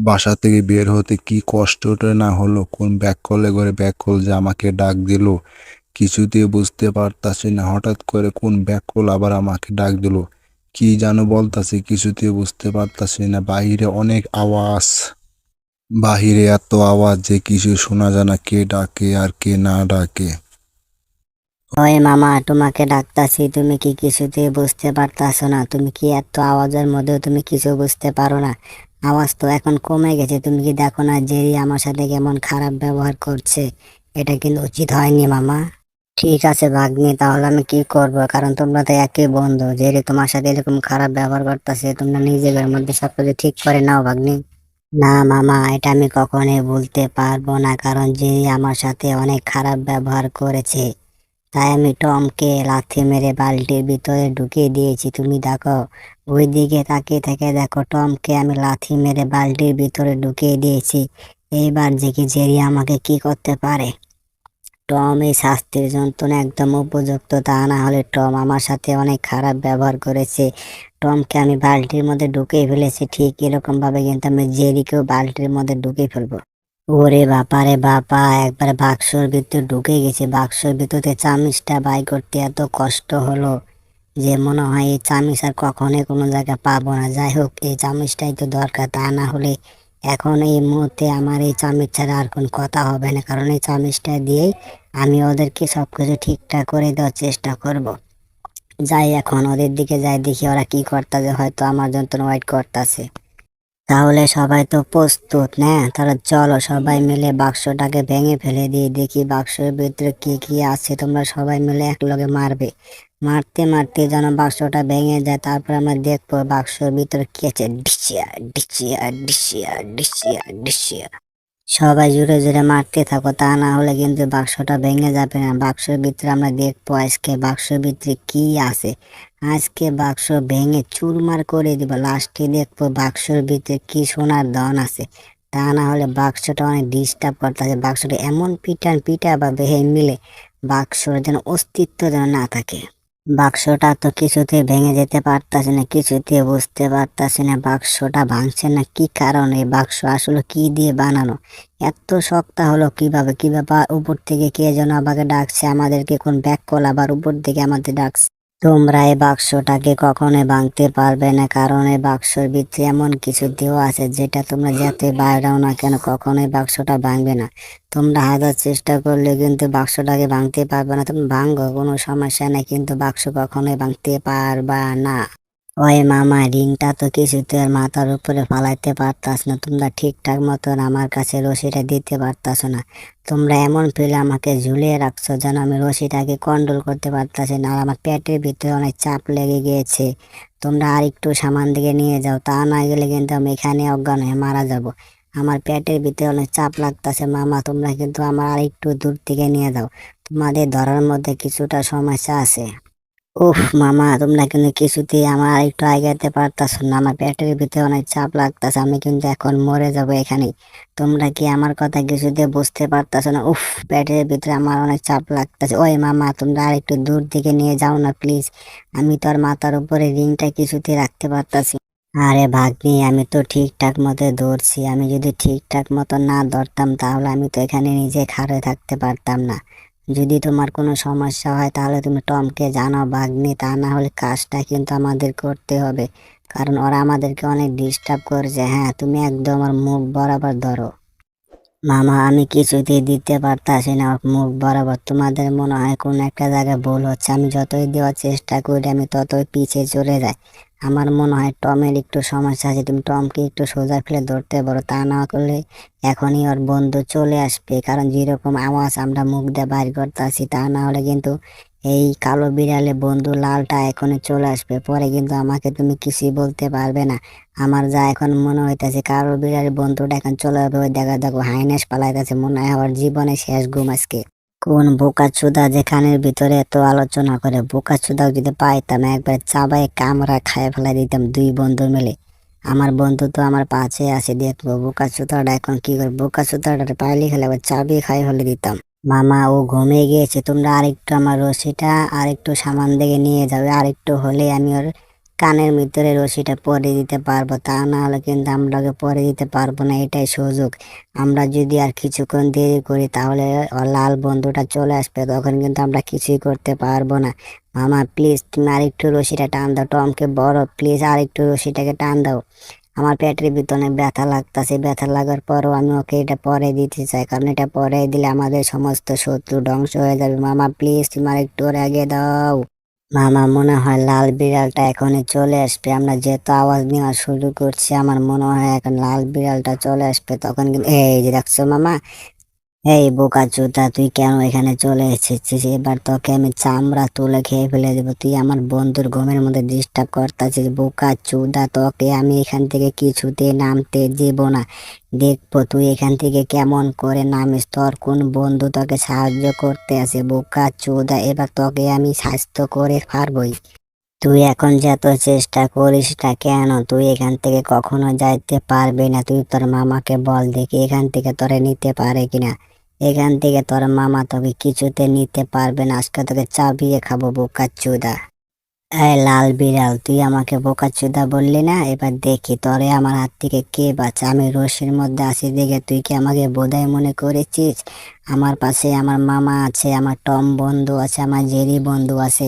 বাসা থেকে বের হতে কি কষ্টটা না হলো! কোন ব্যাককলে করে ব্যাককল যে আমাকে ডাক দিল কিছুতেই বুঝতে পারতাছি না। হঠাৎ করে কোন ব্যাককল আবার আমাকে ডাক দিল, কি যেন বলতাছে কিছুতেই বুঝতে পারতাছি না। বাহিরে অনেক আওয়াজ, বাহিরে এত আওয়াজ যে কিছু শোনা যায় না, কে ডাকে আর কে না ডাকে। ওই মামা, তোমাকে ডাকতাছি, তুমি কি কিছুতেই বুঝতে পারতাছো না? তুমি কি এত আওয়াজের মধ্যেও তুমি কিছু বুঝতে পারো না? আওয়াজ তো এখন কমে গেছে, তুমি কি দেখো না জেরি আমার সাথে কেমন খারাপ ব্যবহার করছে? এটা কিন্তু উচিত হয়নি মামা। ঠিক আছে ভাগ্নি, তাহলে আমি কি করব? কারণ তোমরা তো একই বন্ধু, জেরি তোমার সাথে এরকম খারাপ ব্যবহার করতেছে, তোমরা নিজেদের মধ্যে সবকিছু ঠিক করে নাও ভাগ্নি। না মামা, এটা আমি কখনোই বলতে পারবো না, কারণ জেরি আমার সাথে অনেক খারাপ ব্যবহার করেছে। তাই আমি টমকে লাথি মেরে বালতির ভিতরে ঢুকিয়ে দিয়েছি। তুমি দেখো, ওই দিকে তাকিয়ে থেকে দেখো, টমকে আমি লাথি মেরে বালতির ভিতরে ঢুকিয়ে দিয়েছি। এইবার দেখি জেরি আমাকে কি করতে পারে। টম এই শাস্তির যন্ত্রণা একদম উপযুক্ত, তা না হলে টম আমার সাথে অনেক খারাপ ব্যবহার করেছে। টমকে আমি বালতির মধ্যে ঢুকিয়ে ফেলেছি, ঠিক এরকম ভাবে কিন্তু আমি জেরিকেও বালতির মধ্যে ঢুকিয়ে ফেলবো। ওরে বাবা রে বাবা, একবার বাক্সর ভিতর ঢুকে গেছে। বাক্সর ভিতরে চামিচটা বাই করতে এত কষ্ট হলো যে মনে হয় এই চামিচ আর কখনোই কোনো জায়গায় পাবো না। যাই হোক, এই চামিচটাই তো দরকার, তা না হলে এখন এই মুহূর্তে আমার এই চামিচ ছাড়া আর কোন কথা হবে না, কারণ এই চামিচটা দিয়েই আমি ওদেরকে সবকিছু ঠিকঠাক করে দেওয়ার চেষ্টা করব। যাই, এখন ওদের দিকে যাই, দেখি ওরা কি করতেছে, হয়তো আমার জন্য ওয়েট করতেছে। তাহলে সবাই তো প্রস্তুত না? তাহলে চলো সবাই মিলে বাক্সটাকে ভেঙে ফেলে দিয়ে দেখি বাক্সের ভিতরে কি কি আছে। তোমরা সবাই মিলে একলগে মারবে, মারতে মারতে যেন বাক্সটা ভেঙে যায়। তারপর আমরা দেখবো বাক্সের ভিতরে কি আছে। ডিসিয়া ডিসিয়া ডিসিয়া ডিসিয়া ডিসিয়া। সবাই জোরে জোরে মারতে থাকো, তা না হলে কিন্তু বাক্সটা ভেঙে যাবে না। বাক্সের ভিতরে আমরা দেখবো আজকে বাক্সের ভিতরে কি আছে। আজকে বাক্স ভেঙে চুরমার করে দিব, লাস্টে দেখবো বাক্সের ভিতরে কি সোনার ধন আছে। তা না হলে বাক্সটা অনেক ডিস্টার্ব করতেছে, বাক্সটা এমন পিটান পিটা বা বেহে মিলে বাক্সর যেন অস্তিত্ব যেন না থাকে। বাক্সটা তো কিছুতে ভেঙে যেতে পারতাছে না, কিছুতে বুঝতে পারতাছে না বাক্সটা ভাঙছে না কি কারণে। বাক্স আসলে কি দিয়ে বানানো, এত শক্ত হলো কিভাবে? কিভাবে উপর থেকে কে যেন আমাকে ডাকছে, আমাদেরকে কোন ব্যাক কল আবার উপর থেকে আমাদের ডাকছে। তোমরা এই বাক্সটাকে কখনোই ভাঙতে পারবে না, কারণ এই বাক্সের ভিতরে এমন কিছু দেওয়া আছে যেটা তোমরা যাতে বাইরাও না কেন কখনোই বাক্সটা ভাঙবে না। তোমরা হাজার চেষ্টা করলে কিন্তু বাক্সটাকে ভাঙতে পারবে না। তুমি ভাঙো, কোনো সমস্যা নেই, কিন্তু বাক্স কখনোই ভাঙতে পারবা না। ওই মামা, রিংটা তো কিছুতে আর মাথার উপরে ফালাইতে পারতাস না। তোমরা ঠিকঠাক মতন আমার কাছে রশিটা দিতে পারতাস না। তোমরা এমন ফেলে আমাকে ঝুলিয়ে রাখছো যেন আমি রশিটাকে কন্ট্রোল করতে পারতাছি না, আর আমার পেটের ভিতরে অনেক চাপ লেগে গিয়েছে। তোমরা আর একটু সামান দিকে নিয়ে যাও, তা না গেলে কিন্তু আমি এখানে অজ্ঞান হয়ে মারা যাব। আমার পেটের ভিতরে অনেক চাপ লাগতাছে মামা, তোমরা কিন্তু আমার আর একটু দূর থেকে নিয়ে যাও। তোমাদের ধরার মধ্যে কিছুটা সমস্যা আছে। উফ মামা, তোমরা কিন্তু কিছুতেই আমার একটু আগাতে পারতাছ না, আমার পেটের ভিতরে অনেক চাপ লাগতাছে, আমি কিন্তু এখন মরে যাব এখানেই। তোমরা কি আমার কথা কিছুতে বুঝতে পারতাছ না? উফ, পেটের ভিতরে আমার অনেক চাপ লাগতাছে। ওই মামা, তোমরা আর একটু দূর দিকে নিয়ে যাও না প্লিজ। আমি তো আর মাথার উপরে রিংটা কিছুতেই রাখতে পারতাছি। আরে ভাগ্নি, আমি তো ঠিকঠাক মতো ধরছি, আমি যদি ঠিকঠাক মতো না ধরতাম তাহলে আমি তো এখানে নিজে খাড়ে থাকতে পারতাম না। যদি তোমার কোনো সমস্যা হয় তাহলে তুমি টমকে জানাও ভাগ্নি, তা না হলে কাজটা কিন্তু আমাদের করতে হবে, কারণ ওরা আমাদেরকে অনেক ডিস্টার্ব করছে। হ্যাঁ, তুমি একদম আমার মুখ বরাবর ধরো। মামা, আমি কিছুতেই দিতে পারতাছি না ওর মুখ বরাবর। তোমাদের মনে হয় কোন একটা জায়গায় ভুল হচ্ছে, আমি যতই দেওয়ার চেষ্টা করি আমি ততই পিছিয়ে চলে যাই। আমার মনে হয় টমের একটু সমস্যা আছে, তুমি টমকে একটু সোজা ফেলে ধরতে পারো, তা না করলে এখনই ওর বন্ধু চলে আসবে। কারণ যেরকম আওয়াজ আমরা মুখ দিয়ে বাইর করতেছি, তা না হলে কিন্তু এই কালো বিড়ালে বন্ধু লালটা এখনই চলে আসবে, পরে কিন্তু আমাকে তুমি কিছুই বলতে পারবে না। আমার যা এখন মনে হইতেছে কারো বিড়াল বন্ধুটা এখন চলে যাবে, ওই দেখা দেখো হাইনেস পালাইতেছে, মনে হয় আমার জীবনে শেষ ঘুম আজকে। কোন বোকাচুদা যে কানের ভিতরে এত আলোচনা করে, বোকাচুদাও যদি পাইতাম একবার চাবাই কামড়া খায় ফেলাই দিতাম দুই বন্ধু মিলে। আমার বন্ধু তো আমার পাশে আছে, দেখবো বোকাচুদাটা এখন কি করে। বোকাচুদাটা পাইলে খেলে আবার চাবি খাই ফেলে দিতাম। মামা, ও ঘুমিয়ে গিয়েছে, তোমরা আরেকটু আমার রশিটা আরেকটু সামান দিকে নিয়ে যাবে, আরেকটু হলে আমি ওর কানের ভিতরে রশিটা পরে দিতে পারবো, তা না হলে কিন্তু আমরা ওকে পরে দিতে পারবো না। এটাই সুযোগ। আমরা যদি আর কিছুক্ষণ দেরি করি তাহলে লাল বন্ধুটা চলে আসবে, তখন কিন্তু আমরা কিছুই করতে পারবো না। মামা প্লিজ তুমি আরেকটু রশিটা টান দাও, টমকে বড় প্লিজ আরেকটু রশিটাকে টান দাও। আমার পেটের ভিতরে ব্যথা লাগতাছে, ব্যথা লাগার পরও আমি ওকে এটা পরে দিতে চাই, কারণ এটা পরে দিলে আমাদের সমস্ত শত্রু ধ্বংস হয়ে যাবে। মামা প্লিজ তুমি আরেকটু ওর আগে দাও। মামা মনে হয় লাল বিড়ালটা এখনই চলে আসবে। আমরা যেহেতু আওয়াজ নেওয়া শুরু করছি, আমার মনে হয় এখন লাল বিড়ালটা চলে আসবে। তখন কিন্তু এই যে দেখছো মামা, এই বোকাচোদা তুই কেন এখানে চলে এসেছিস? এবার তোকে আমি চামড়া তুলে খেয়ে ফেলে দেবো। তুই আমার বন্ধুর ঘুমের মধ্যে ডিস্টার্ব করতেছিস বোকাচোদা। তোকে আমি এখান থেকে কিছুতে নামতে দেব না। দেখবো তুই এখান থেকে কেমন করে নামিস। তোর কোন বন্ধু তোকে সাহায্য করতে আসে বোকাচোদা? এবার তোকে আমি স্বাস্থ্য করে পারবই। তুই এখন যত চেষ্টা করিস না কেন, তুই এখান থেকে কখনো যাইতে পারবি না। তুই তোর মামাকে বল দেখি এখান থেকে তোরে নিতে পারে কিনা। এখান থেকে তোর মামা তোকে কিছুতে নিতে পারবে না। আজকে তোকে চাবিয়ে খাবো বোকাচোদা। এই লাল বিড়াল, তুই আমাকে বোকাচোদা বললি না? এবার দেখি তোরে আমার হাত থেকে কে বাঁচা। আমি রশির মধ্যে আছি দেখে তুই কি আমাকে বোধাই মনে করেছিস? আমার পাশে আমার মামা আছে, আমার টম বন্ধু আছে, আমার জেরি বন্ধু আছে।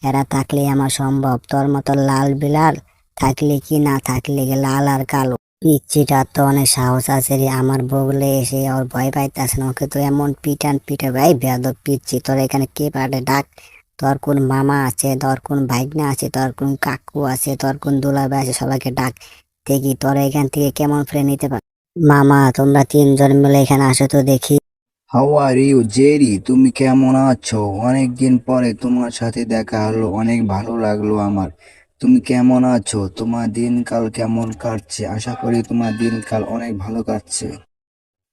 এরা থাকলে আমার সম্ভব। তোর মতো লাল বিড়াল থাকলে কি না থাকলে কি লাল আর কালো পিচ্ছিটা তো অনেক সাহস আছে রে, আমার বগলে এসে ওর ভয় পাইতেছে না। ওকে তো এমন পিটান পিটে ভাই বেয়াদব পিচ্ছি। তোর এখানে কে পাঠে ডাক। তোর কোন মামা আছে, তোর কোন ভাইগনা আছে, তোর কোন কাকু আছে, তোর কোন দুলাভাই আছে, সবাইকে ডাক দেখি তোরা এখান থেকে কেমন ফ্রেন্ড নিতে পার। মামা তোমরা তিনজন মিলে এখানে আসো তো দেখি। হাউ আর ইউ জেরি, তুমি কেমন আছো? অনেকদিন পরে তোমার সাথে দেখা হলো, অনেক ভালো লাগলো আমার। তুমি কেমন আছো? তোমার দিনকাল কেমন কাটছে? আশা করি তোমার দিনকাল অনেক ভালো কাটছে।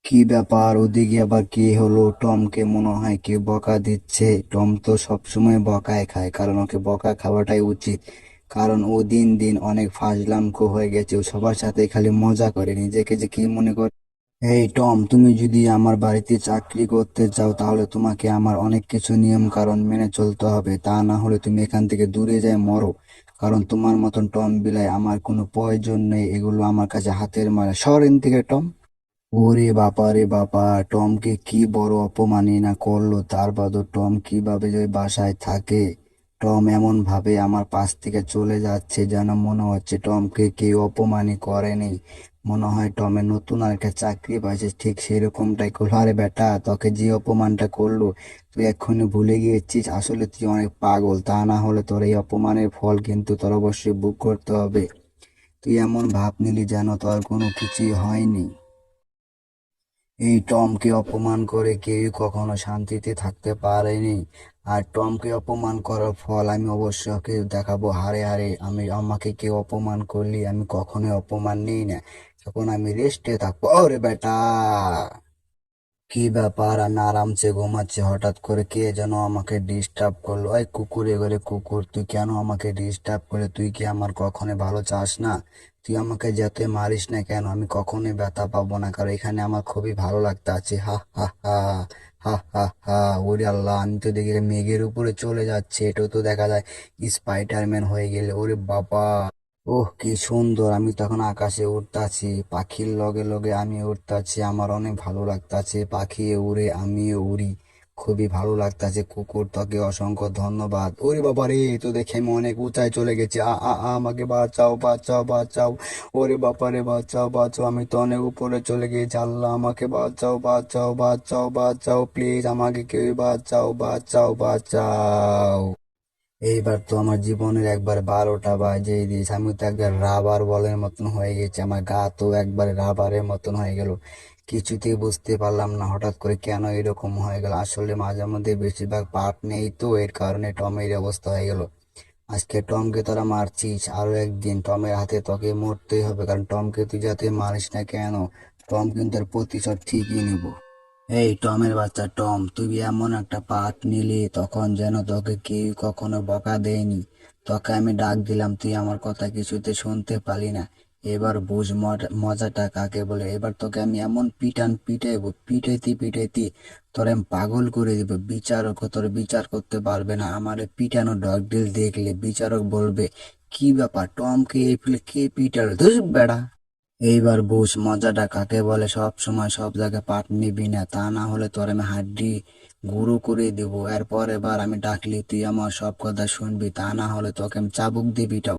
কি ব্যাপার ওদিকে আবার কি হলো? টমকে মনে হয় কেউ বকা দিচ্ছে। টম তো সবসময় বকায় খায়, কারণ ওকে বকা খাওয়াটাই উচিত। কারণ ও দিন দিন অনেক ফাজলামকো হয়ে গেছে, ও সবার সাথে খালি মজা করে, নিজেকে যে কি মনে করে। এই টম, তুমি যদি আমার বাড়িতে চাকরি করতে চাও তাহলে তোমাকে আমার অনেক কিছু নিয়ম কারণ মেনে চলতে হবে, তা না হলে তুমি এখান থেকে দূরে যায় মরো। কারণ তোমার মতন টম বিলাই আমার কোনো প্রয়োজন নেই, এগুলো আমার কাছে হাতের মারা। সরেন থেকে টম। ওরে বাবা রে বাবা, টমকে কি বড় অপমানই না করলো। তার বাদও টম কিভাবে যে বাসায় থাকে। টম এমন ভাবে আমার পাশ থেকে চলে যাচ্ছে যেন মনে হচ্ছে টমকে কেউ অপমানই করেনি। মনে হয় টমের নতুন আর একটা চাকরি পাইছে, ঠিক সেরকমটাই করলো। আরে বেটা, তোকে যে অপমানটা করলো তুই এক্ষুনি ভুলে গিয়েছিস? আসলে তুই অনেক পাগল, তা না হলে তোর এই অপমানের ফল কিন্তু তোর অবশ্যই ভোগ করতে হবে। তুই এমন ভাব নিলি যেন তোর কোনো কিছুই হয়নি। এই টমকে অপমান করে কেউ কখনো শান্তিতে থাকতে পারেনি। আর টমকে অপমান করার ফল আমি অবশ্যই ওকে দেখাবো হারে হারে। আমাকে কেউ অপমান করলে আমি কখনোই অপমান নিই না। এখন আমি রেস্টে থাকবো। ওরে বেটা, কি ব্যাপার? আমি আরামসে ঘুমাচ্ছি, হঠাৎ করে কে যেন আমাকে ডিস্টার্ব করলো। এই কুকুর, এবারে কুকুর, তুই কেন আমাকে ডিস্টার্ব করে? তুই কি আমার কখনো ভালো চাস না? তুই আমাকে যতই মারিস না কেন আমি কখনোই ব্যথা পাবো না, কারণ এখানে আমার খুবই ভালো লাগতে আছে। হা হা হা, হা হা হা। ওরে আল্লাহ, আমি তো দেখি মেঘের উপরে চলে যাচ্ছে, এটাও তো দেখা যায় স্পাইডারম্যান হয়ে গেলে। ওরে বাবা, ওহ কি সুন্দর! আমি তখন আকাশে উড়তাছি, পাখির লগে লগে আমি উড়তাছি। আমার অনেক ভালো লাগতাছে, পাখি উড়ে আমিও উড়ি। খুবই ভালো লাগতাছে। কুকুর, তোকে অসংখ্য ধন্যবাদ। ওরে বাবা রে, এই তো দেখে আমি অনেক উঁচায় চলে গেছি। আমাকে বাঁচাও বাঁচাও বাঁচাও। ওরে বাবা রে, বাঁচাও বাঁচাও, আমি তো অনেক উপরে চলে গেছি। আল্লাহ আমাকে বাঁচাও বাঁচাও বাঁচাও বাঁচাও, প্লিজ আমাকে কেউ বাঁচাও বাঁচাও বাঁচাও। এইবার তো আমার জীবনের একবার 12টা বাজিয়ে দিয়েছে। আমি তো একবার রাবার বলের মতন হয়ে গেছি, আমার গা তো একবার রাবারের মতন হয়ে গেল। কিছুতেই বুঝতে পারলাম না হঠাৎ করে কেন এরকম হয়ে গেল। আসলে মাঝে মধ্যে বেশিরভাগ পাপ নেই তো, এর কারণে টমের অবস্থা হয়ে গেল। আজকে টমকে তোরা মারছিস, আরো একদিন টমের হাতে তোকে মরতেই হবে, কারণ টমকে তুই যাতে মারিস না কেন, টম কিন্তু তার প্রতিশোধ ঠিকই নিব। এই টমের বাচ্চা টম, তুই এমন একটা পাঠ নিলি তখন যেন তোকে কেউ কখনো বকা দেয়নি। তোকে আমি ডাক দিলাম, তুই আমার কথা কিছুতে শুনতে পারি না। এবার বুঝ মজাটা কাকে বলে। এবার তোকে আমি এমন পিটান পিটাইবো, পিটাইতে পিটাইতে তোর আমি পাগল করে দিব। বিচারক তোর বিচার করতে পারবে না। আমার পিটানো ডগ ডিল দেখলে বিচারক বলবে কি ব্যাপার, টমকে এই ফেলে কে পিটার? ধুস বেড়া। এইবার বুঝ মজাটা কাকে বলে। সব সময় সব জায়গায় পাট নিবি না, তা না হলে তোর আমি হাড্ডি গুঁড়ো করে দেবো। এরপর এবার আমি ডাকলি তুই আমার সব কথা শুনবি, তা না হলে তোকে আমি চাবুক দিয়ে পিটাবো।